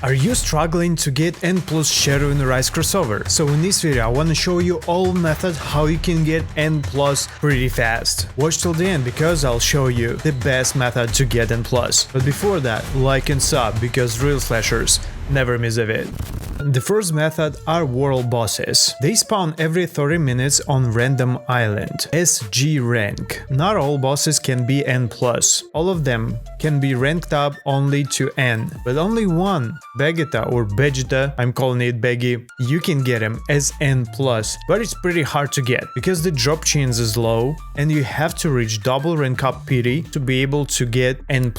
Are you struggling to get N+ shadow in Arise Crossover? So in this video I want to show you all methods how you can get N+ pretty fast. Watch till the end because I'll show you the best method to get N+. But before that, like and sub because real Slasherz never miss a vid. The first method are world bosses. They spawn every 30 minutes on random island. SG rank. Not all bosses can be N+. All of them can be ranked up only to N. But only one, Begeta or Begeta, I'm calling it Beggy, you can get him as N+. But it's pretty hard to get because the drop chance is low and you have to reach double rank up pity to be able to get N+.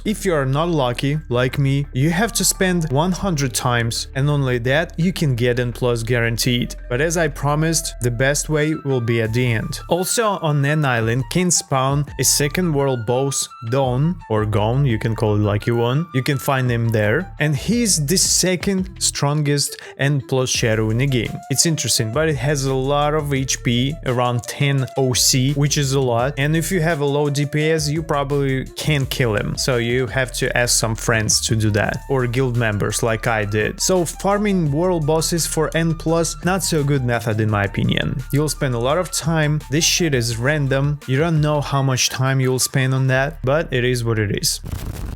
If you are not lucky, like me, you have to spend 100 times and only that you can get N+ guaranteed. But as I promised, the best way will be at the end. Also on N Island can spawn a second world boss, Dawn or Gone, you can call it like you want. You can find him there and he's the second strongest N+ shadow in the game. It's interesting, but it has a lot of HP, around 10 OC, which is a lot, and if you have a low DPS you probably can't kill him, so you have to ask some friends to do that, or guild members like I did. So farming world bosses for N+, not so good method in my opinion. You'll spend a lot of time, this shit is random, you don't know how much time you'll spend on that, but it is what it is.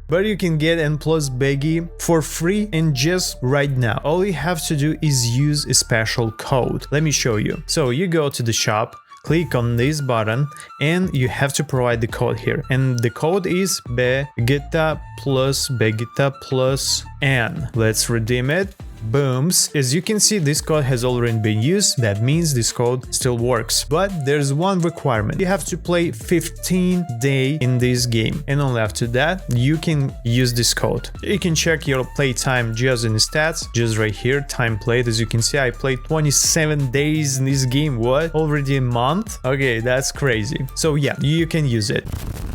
But you can get N+ Beggy for free and just right now. All you have to do is use a special code. Let me show you. So you go to the shop, click on this button and you have to provide the code here. And the code is begeta+n. Let's redeem it. Booms. As you can see, this code has already been used. That means this code still works. But there's one requirement. You have to play 15 days in this game. And only after that, you can use this code. You can check your playtime just in the stats. Just right here, time played. As you can see, I played 27 days in this game. What? Already a month? Okay, that's crazy. So yeah, you can use it.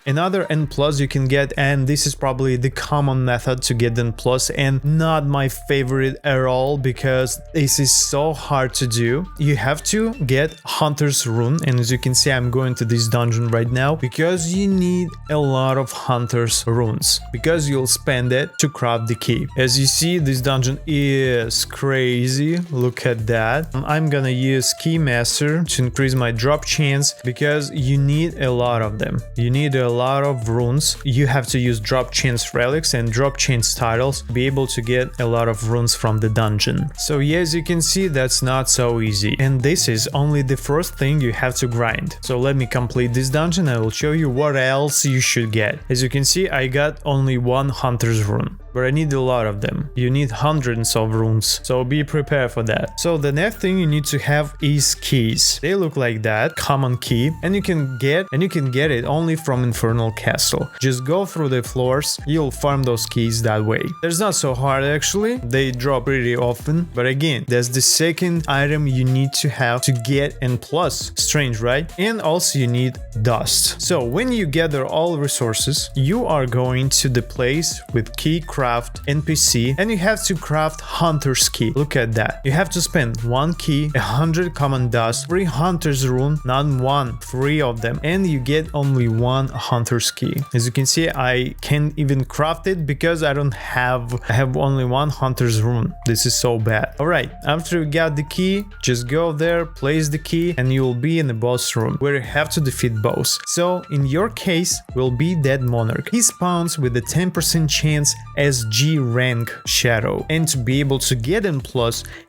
Another N+ you can get, and this is probably the common method to get N+ and not my favorite at all because this is so hard to do. You have to get Hunter's Rune, and as you can see I'm going to this dungeon right now because you need a lot of Hunter's Runes because you'll spend it to craft the key. As you see, this dungeon is crazy. Look at that. I'm gonna use Keymaster to increase my drop chance because you need a lot of them. You need a lot of runes. You have to use drop chance relics and drop chance titles to be able to get a lot of runes from the dungeon. So yeah, as you can see, that's not so easy, and this is only the first thing you have to grind. So let me complete this dungeon. I will show you what else you should get. As you can see, I got only one Hunter's Rune, but I need a lot of them. You need hundreds of runes, so be prepared for that. So the next thing you need to have is keys. They look like that, common key, and you can get it only from Infernal Castle. Just go through the floors, you'll farm those keys that way. There's not so hard actually, they drop pretty often, but again, that's the second item you need to have to get N+. Strange, right? And also you need dust. So when you gather all resources, you are going to the place with key craft NPC and you have to craft Hunter's key. Look at that. You have to spend 1 key, 100 common dust, 3 Hunter's Rune, not 1, 3 of them, and you get only 1 Hunter's key. As you can see, I can't even craft it because I have only 1 Hunter's Rune. This is so bad. Alright, after you got the key, just go there, place the key, and you will be in the boss room where you have to defeat boss. So in your case will be Dad Monarch. He spawns with a 10% chance SG rank shadow, and to be able to get N+,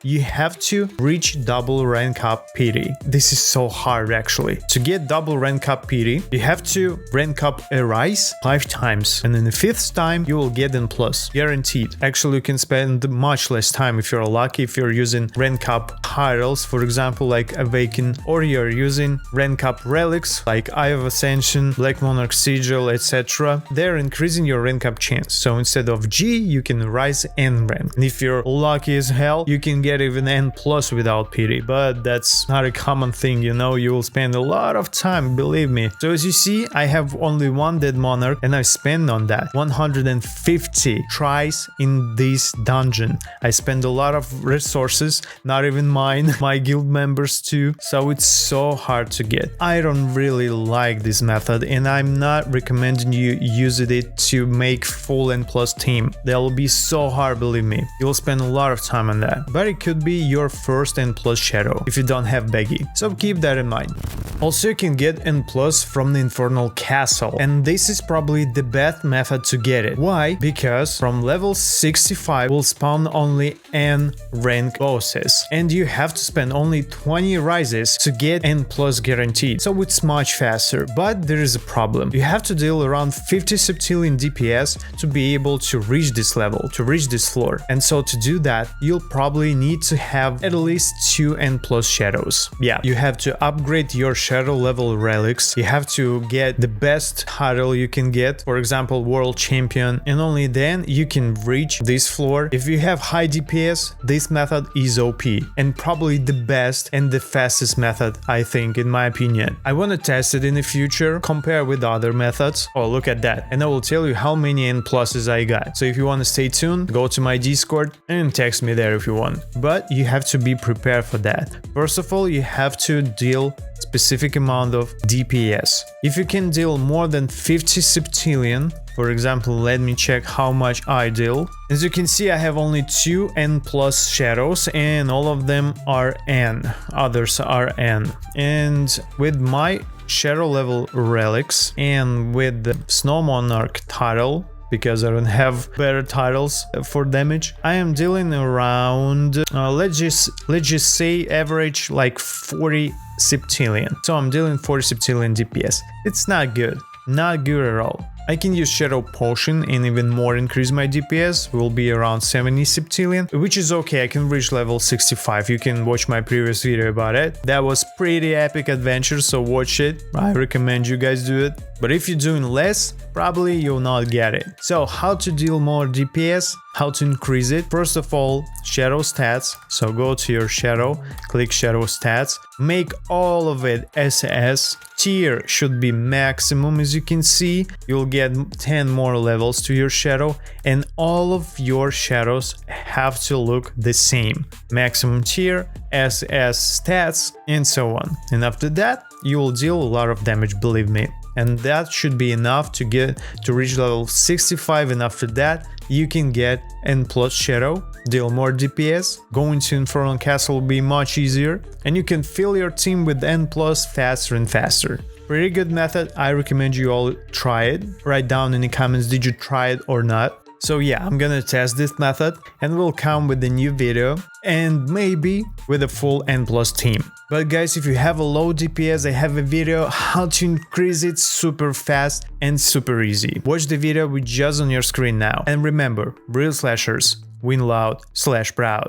you have to reach double rank up pity. This is so hard actually. To get double rank up pity, you have to rank up Arise 5 times, and in the 5th time you will get N+, guaranteed. Actually, you can spend much less time if you're lucky, if you're using rank up titles, for example like Awaken, or you're using rank up relics like Eye of Ascension, Black Monarch Sigil, etc. They're increasing your rank up chance. So instead of G, you can rise N rank. And if you're lucky as hell, you can get even N+ without pity, but that's not a common thing, you know, you will spend a lot of time, believe me. So as you see, I have only 1 Dad Monarch and I spend on that 150 tries in this dungeon. I spend a lot of resources, not even mine, my guild members too, so it's so hard to get. I don't really like this method and I'm not recommending you use it to make full N+ team. team. That'll be so hard, believe me. You'll spend a lot of time on that. But it could be your first N+ shadow if you don't have Beggy. So keep that in mind. Also, you can get N+ from the Infernal Castle, and this is probably the best method to get it. Why? Because from level 65 will spawn only N rank bosses, and you have to spend only 20 rises to get N+ guaranteed, so it's much faster. But there is a problem. You have to deal around 50 septillion DPS to be able to reach this level, to reach this floor. And so to do that, you'll probably need to have at least 2 N+ shadows. Yeah, you have to upgrade your shadow level relics, you have to get the best title you can get, for example world champion, and only then you can reach this floor. If you have high DPS, this method is OP and probably the best and the fastest method, I think, in my opinion. I want to test it in the future, compare with other methods. Oh, look at that, and I will tell you how many N+ I got. So if you want to stay tuned, go to my Discord and text me there if you want. But you have to be prepared for that. First of all, you have to deal specific amount of DPS. If you can deal more than 50 septillion, for example, let me check how much I deal. As you can see, I have only 2 N+ shadows, and all of them are N. Others are N. And with my shadow level relics and with the Snow Monarch title, because I don't have better titles for damage, I am dealing around let's just say average like 40 septillion. So I'm dealing 40 septillion DPS. It's not good, not good at all. I can use Shadow Potion and even more increase my DPS, will be around 70 septillion, which is okay. I can reach level 65. You can watch my previous video about it. That was pretty epic adventure, so watch it. I recommend you guys do it. But if you're doing less, probably you'll not get it. So how to deal more DPS, how to increase it? First of all, shadow stats. So go to your shadow, click shadow stats, make all of it SS. Tier should be maximum, as you can see. You'll get 10 more levels to your shadow, and all of your shadows have to look the same. Maximum tier, SS stats, and so on. And after that, you will deal a lot of damage, believe me. And that should be enough to reach level 65, and after that you can get N+ shadow, deal more DPS, going to Infernal Castle will be much easier, and you can fill your team with N+ faster and faster. Pretty good method, I recommend you all try it. Write down in the comments, did you try it or not? So yeah, I'm gonna test this method and we'll come with a new video and maybe with a full N+ team. But guys, if you have a low DPS, I have a video how to increase it super fast and super easy. Watch the video which just on your screen now. And remember, real slashers win loud / proud.